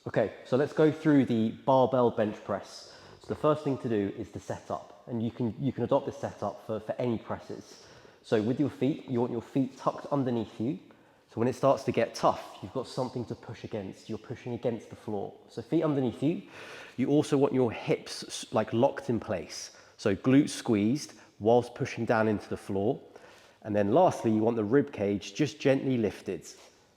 Okay, so let's go through the barbell bench press. So the first thing to do is the setup, and you can adopt this setup for any presses. So with your feet, you want your feet tucked underneath you. So when it starts to get tough, you've got something to push against. You're pushing against the floor. So feet underneath you. You also want your hips like locked in place. So glutes squeezed whilst pushing down into the floor. And then lastly, you want the rib cage just gently lifted.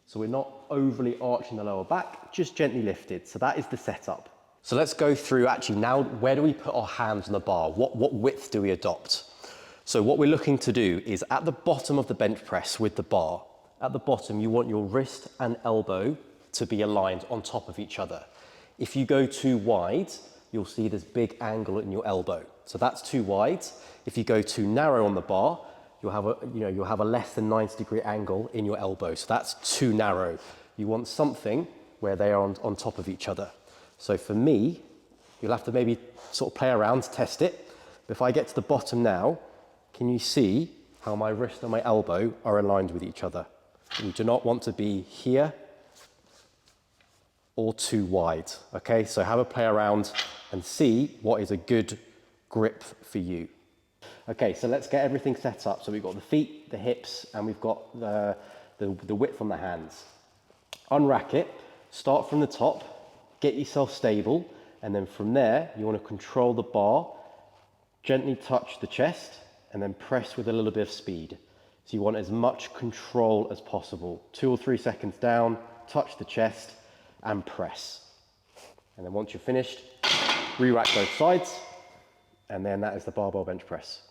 So we're not overly arching the lower back, just gently lifted. So that is the setup. So let's go through actually now, where do we put our hands on the bar? What width do we adopt? So what we're looking to do is at the bottom of the bench press with the bar, at the bottom, you want your wrist and elbow to be aligned on top of each other. If you go too wide, you'll see this big angle in your elbow. So that's too wide. If you go too narrow on the bar, you'll have a less than 90-degree angle in your elbow. So that's too narrow. You want something where they are on top of each other. So for me, you'll have to maybe sort of play around to test it. But if I get to the bottom now, can you see how my wrist and my elbow are aligned with each other? You do not want to be here or too wide. Okay, so have a play around and see what is a good grip for you. Okay, so let's get everything set up. So we've got the feet, the hips, and we've got the width on the hands. Unrack it, start from the top, get yourself stable, and then from there, you want to control the bar, gently touch the chest, and then press with a little bit of speed. So you want as much control as possible. 2 or 3 seconds down, touch the chest, and press. And then once you're finished, re-rack both sides, and then that is the barbell bench press.